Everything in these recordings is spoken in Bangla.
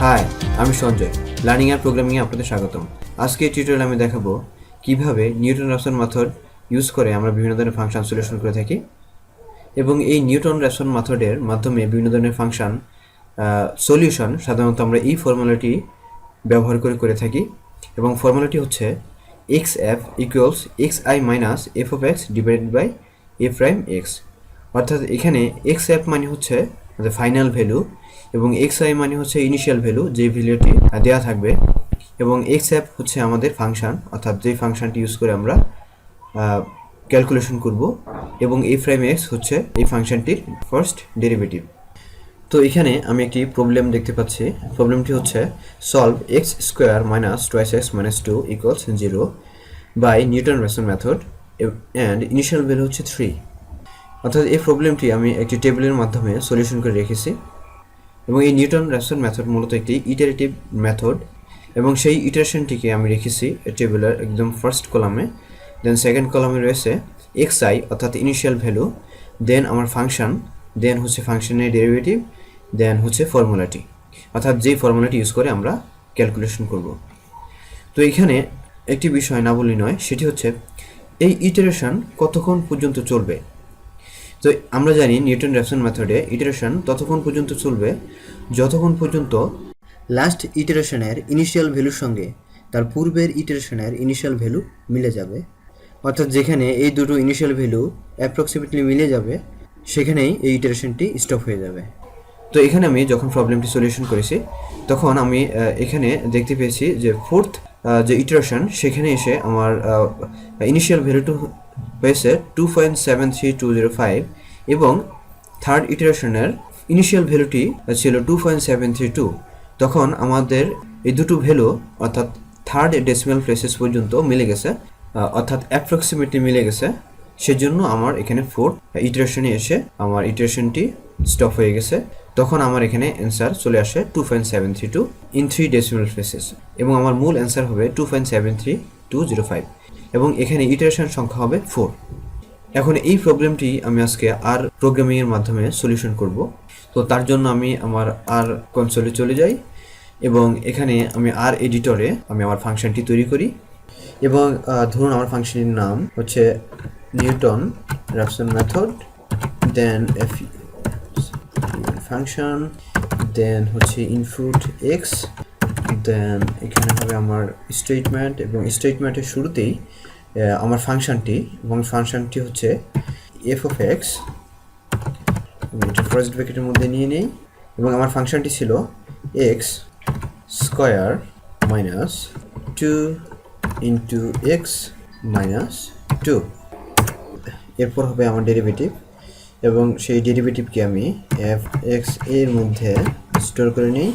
হাই, আমি সঞ্জয়। লার্নিং আর প্রোগ্রামিংয়ে আপনাদের স্বাগতম। আজকে এই টিউটোরিয়ালে আমি দেখাবো কিভাবে নিউটন-র্যাপসন মেথড ইউজ করে আমরা বিভিন্ন ধরনের ফাংশন সলিউশন করে থাকি এবং এই নিউটন-র্যাপসন মেথডের মাধ্যমে বিভিন্ন ধরনের ফাংশন সলিউশন সাধারণত আমরা এই ফর্মুলাটি ব্যবহার করে থাকি এবং ফর্মুলাটি হচ্ছে xf equals xi minus f of x divided by a prime x। অর্থাৎ এখানে xf মানে হচ্ছে ফাইনাল ভ্যালু এবং xi মানে হচ্ছে ইনিশিয়াল ভ্যালু, যে ভ্যালুটি দেওয়া থাকবে, এবং xf হচ্ছে আমাদের ফাংশন, অর্থাৎ যে ফাংশনটি ইউজ করে আমরা ক্যালকুলেশন করব, এবং a প্রাইম x হচ্ছে এই ফাংশনটির ফার্স্ট ডেরিভেটিভ। তো এখানে আমি একটি প্রবলেম দেখতে পাচ্ছি। প্রবলেমটি হচ্ছে solve x square minus twice x minus 2 equals 0 by Newton Raphson method and initial value হচ্ছে 3। অর্থাৎ এই প্রবলেমটি আমি একটি টেবিলের মাধ্যমে সলিউশন করে রেখেছি এবং এই নিউটন-র্যাপসন মেথড মূলত একটি ইটারেটিভ মেথড এবং সেই ইটারেশনটিকে আমি রেখেছি টেবিলের একদম ফার্স্ট কলামে। দেন সেকেন্ড কলামে রয়েছে xi অর্থাৎ ইনিশিয়াল ভ্যালু, দেন আমার ফাংশন, দেন হচ্ছে ফাংশনের ডেরিভেটিভ, দেন হচ্ছে ফর্মুলাটি, অর্থাৎ যেই ফর্মুলাটি ইউজ করে আমরা ক্যালকুলেশন করব। তো এখানে একটি বিষয় না বলি নয়, সেটি হচ্ছে এই ইটারেশন কতক্ষণ পর্যন্ত চলবে। তো আমরা জানি নিউটন-র্যাপসন মেথডে ইটারেশন ততক্ষণ পর্যন্ত চলবে যতক্ষণ পর্যন্ত লাস্ট ইটারেশনের ইনিশিয়াল ভ্যালুর সঙ্গে তার পূর্বের ইটারেশনের ইনিশিয়াল ভ্যালু মিলে যাবে। অর্থাৎ যেখানে এই দুটো ইনিশিয়াল ভ্যালু অ্যাপ্রক্সিমেটলি মিলে যাবে সেখানেই এই ইটারেশনটি স্টপ হয়ে যাবে। তো এখানে আমি যখন প্রবলেমটি সলিউশন করেছি তখন আমি এখানে দেখতে পেয়েছি যে ফোর্থ যে ইটারেশন সেখানে এসে আমার ইনিশিয়াল ভ্যালুটা হয়েছে 2.73205 এবং থার্ড ইটারেশনের ইনিশিয়াল ভ্যালুটি ছিল 2.732। তখন আমাদের এই দুটো ভ্যালু অর্থাৎ থার্ড ডেসিমাল প্লেসেস পর্যন্ত মিলে গেছে, অর্থাৎ অ্যাপ্রক্সিমেটলি মিলে গেছে। সেজন্য আমার এখানে ফোর্থ ইটারেশনে এসে আমার ইটারেশনটি স্টপ হয়ে গেছে। তখন আমার এখানে অ্যান্সার চলে আসে 2.732 ইন 3 ডেসিমাল প্লেসেস এবং আমার মূল অ্যান্সার হবে 2.73205 এবং এখানে ইটারেশন সংখ্যা হবে 4। এখন এই প্রবলেমটি আমি আজকে আর প্রোগ্রামিংয়ের মাধ্যমে সলিউশন করব। তো তার জন্য আমি আমার আর কনসোলে চলে যাই এবং এখানে আমি আর এডিটরে আমি আমার ফাংশনটি তৈরি করি এবং ধরুন আমার ফাংশনের নাম হচ্ছে নিউটন-র্যাপসন মেথড, দেন ফাংশন, দেন হচ্ছে ইনপুট x, দেন এখানে হবে আমার স্টেটমেন্ট এবং স্টেটমেন্টের শুরুতেই আমার ফাংশনটি, এবং ফাংশনটি হচ্ছে f of x, এটা ফার্স্ট ব্র্যাকেটের মধ্যে নিয়ে নেই, এবং আমার ফাংশনটি ছিল x square minus 2 into x minus 2। এরপর হবে আমার ডেরিভেটিভ এবং সেই ডেরিভেটিভকে আমি f x এর মধ্যে স্টোর করে নিই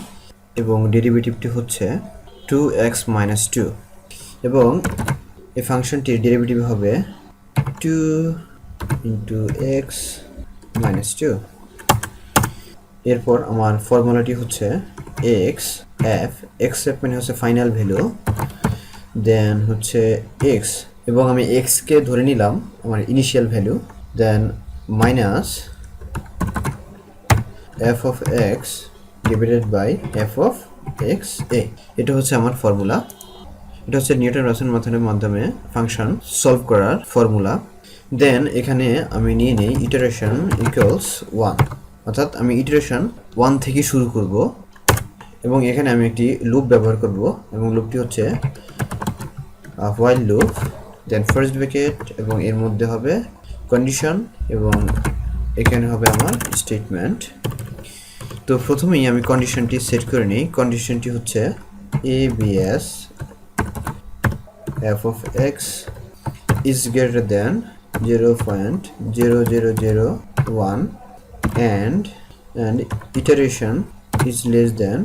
এবং ডেরিভেটিভটি হচ্ছে 2x মাইনাস 2 এবং এই ফাংশনটির ডেরিভেটিভ হবে 2 ইন্টু x মাইনাস 2। এরপর আমার ফর্মুলাটি হচ্ছে x মানে হচ্ছে ফাইনাল ভ্যালু, দেন হচ্ছে x এবং আমি x কে ধরে নিলাম আমার initial value, then minus f of x divided by f of x a। এটা হচ্ছে আমার ফর্মুলা। এটা হচ্ছে নিউটন-র্যাপসন মেথডের মাধ্যমে ফাংশন সলভ করার ফর্মুলা। দেন এখানে আমি নিয়ে নিই ইটারেশন ইকুয়ালস 1, অর্থাৎ আমি ইটারেশন 1 থেকে শুরু করব এবং এখানে আমি একটি লুপ ব্যবহার করব এবং লুপটি হচ্ছে হোয়াইল লুপ, দেন ফার্স্ট ব্র্যাকেট এবং এর মধ্যে হবে কন্ডিশন এবং এখানে হবে আমার স্টেটমেন্ট। তো প্রথমেই আমি কন্ডিশনটি সেট করে নিই। কন্ডিশনটি হচ্ছে abs f of x is greater than 0.0001 and iteration is less than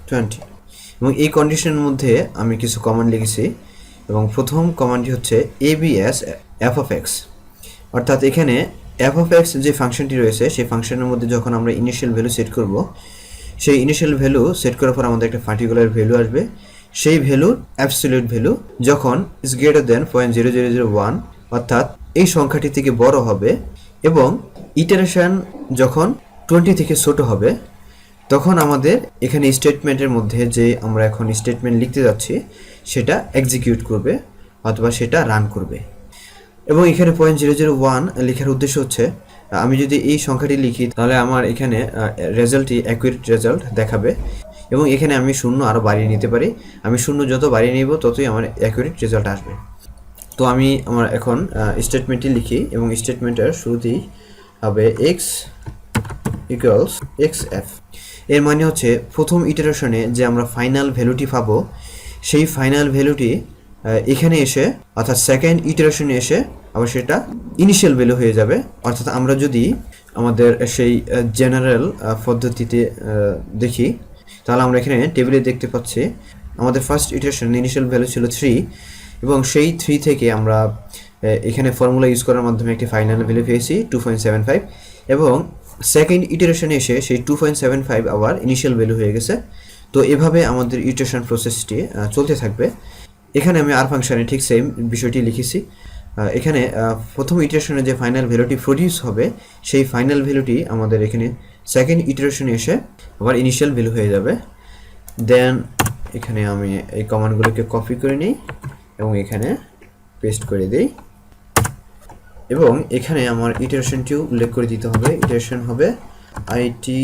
20 এবং এই কন্ডিশনের মধ্যে আমি কিছু কমান্ড লিখেছি এবং প্রথম কমান্ডটি হচ্ছে abs f of x, অর্থাৎ এখানে f of x যে ফাংশনটি রয়েছে সেই ফাংশনের মধ্যে যখন আমরা ইনিশিয়াল ভ্যালু সেট করব, সেই ইনিশিয়াল ভ্যালু সেট করার পর আমাদের একটা পার্টিকুলার ভ্যালু আসবে। সেই ভ্যালুর অ্যাবসলিউট ভ্যালু যখন ইজ গ্রেটার দেন 0.0001 অর্থাৎ এই সংখ্যাটি থেকে বড় হবে এবং ইটারেশন যখন 20 থেকে ছোট হবে তখন আমাদের এখানে স্টেটমেন্টের মধ্যে যে আমরা এখন স্টেটমেন্ট লিখতে যাচ্ছি সেটা এক্সিকিউট করবে অথবা সেটা রান করবে। এবং এখানে 0.001 লেখার উদ্দেশ্য হচ্ছে আমি যদি এই সংখ্যাটি লিখি তাহলে আমার এখানে রেজাল্টটি অ্যাকুরেট রেজাল্ট দেখাবে, এবং এখানে আমি শূন্য আরও বাড়িয়ে নিতে পারি। আমি শূন্য যত বাড়িয়ে নিব ততই আমার অ্যাকুরেট রেজাল্ট আসবে। তো আমি আমার এখন স্টেটমেন্টটি লিখি এবং স্টেটমেন্টের শুরুতেই হবে এক্স ইকুয়ালস এক্সএফ। এর মানে হচ্ছে প্রথম ইটারেশনে যে আমরা ফাইনাল ভ্যালুটি পাবো সেই ফাইনাল ভ্যালুটি এখানে এসে অর্থাৎ সেকেন্ড ইটারেশনে এসে আবার সেটা ইনিশিয়াল ভ্যালু হয়ে যাবে। অর্থাৎ আমরা যদি আমাদের সেই জেনারেল পদ্ধতিতে দেখি তাহলে আমরা এখানে টেবিলে দেখতে পাচ্ছি আমাদের ফার্স্ট ইটারেশন ইনিশিয়াল ভ্যালু ছিল 3 এবং সেই 3 থেকে আমরা এখানে ফর্মুলা ইউজ করার মাধ্যমে একটি ফাইনাল ভ্যালু পেয়েছি 2.75 এবং সেকেন্ড ইটারেশনে এসে সেই 2.75 আবার ইনিশিয়াল ভ্যালু হয়ে গেছে। তো এভাবে আমাদের ইটারেশন প্রসেসটি চলতে থাকবে। এখানে আমি আর ফাংশনে ঠিক সেম বিষয়টি লিখেছি। এখানে প্রথম ইটারেশনে যে ফাইনাল ভ্যালুটি প্রডিউস হবে সেই ফাইনাল ভ্যালুটি আমাদের এখানে সেকেন্ড ইটারেশনে এসে আবার ইনিশিয়াল ভ্যালু হয়ে যাবে। দেন এখানে আমি এই কমান্ডগুলোকে কপি করে নিই এবং এখানে পেস্ট করে দিই এবং এখানে আমার ইটারেশনটিও উল্লেখ করে দিতে হবে। ইটারেশন হবে আইটি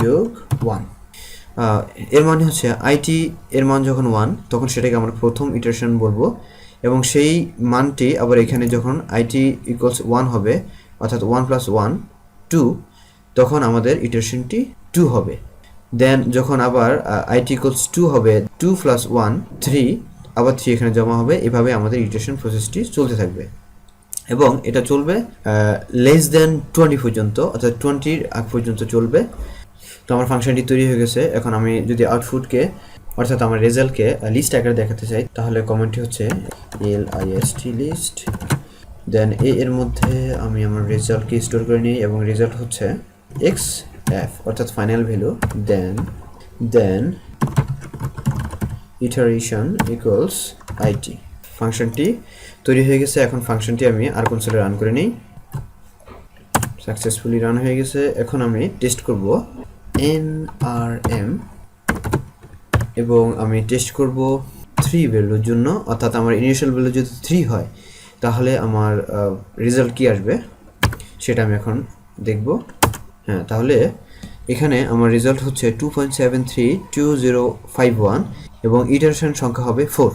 যোগ 1। এর মানে হচ্ছে আইটি এর মান যখন 1 তখন সেটাকে আমরা প্রথম ইটারেশন বলবো এবং সেই মানটি আবার এখানে যখন আইটি ইকুয়ালস 1 হবে অর্থাৎ 1 + 1 2 তখন আমাদের ইটারেশনটি 2 হবে। দেন যখন আবার আইটি ইকুয়ালস 2 হবে 2 + 1 3 আবার 3 এখানে জমা হবে। এভাবে আমাদের ইটারেশন প্রসেসটি চলতে থাকবে এবং এটা চলবে লেস দেন 20 পর্যন্ত অর্থাৎ 20 আগ পর্যন্ত চলবে। তো আমার ফাংশনটি তৈরি হয়ে গেছে। এখন আমি যদি আউটপুটকে অর্থাৎ আমার রেজাল্টকে লিস্ট আকারে দেখাতে চাই তাহলে কমেন্টটি হচ্ছে list লিস্ট, দেন এর মধ্যে আমি আমার রেজাল্টকে স্টোর করে নিই এবং রেজাল্ট হচ্ছে xf অর্থাৎ final value, then iteration equals it। ফাংশনটি তৈরি হয়ে গেছে। এখন ফাংশনটি আমি আর কনসোলে রান করে নিই। সাকসেসফুলি রান হয়ে গেছে। এখন আমি টেস্ট করব nrm এবং আমি টেস্ট করব 3 ভ্যালুর জন্য অর্থাৎ আমার ইনিশিয়াল ভ্যালু যদি 3 হয় তাহলে আমার রেজাল্ট কি আসবে সেটা আমি এখন দেখব। হ্যাঁ, তাহলে এখানে আমার রেজাল্ট হচ্ছে 2.732051 এবং ইটারেশন সংখ্যা হবে 4।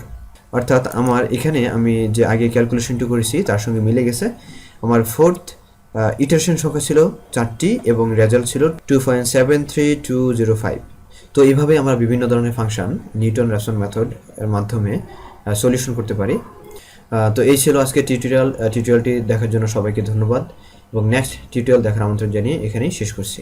অর্থাৎ আমার এখানে আমি যে আগে ক্যালকুলেশনটি করেছি তার সঙ্গে মিলে গেছে। আমার ফোর্থ ইটারেশন সংখ্যা ছিল 4টি এবং রেজাল্ট ছিল 2.73205। তো এইভাবে আমরা বিভিন্ন ধরনের ফাংশন নিউটন রেফসন মেথড এর মাধ্যমে সলিউশন করতে পারি। তো এই ছিল আজকে টিউটোরিয়ালটি দেখার জন্য সবাইকে ধন্যবাদ এবং নেক্সট টিউটোরিয়াল দেখার আমন্ত্রণ জানিয়ে এখানেই শেষ করছি।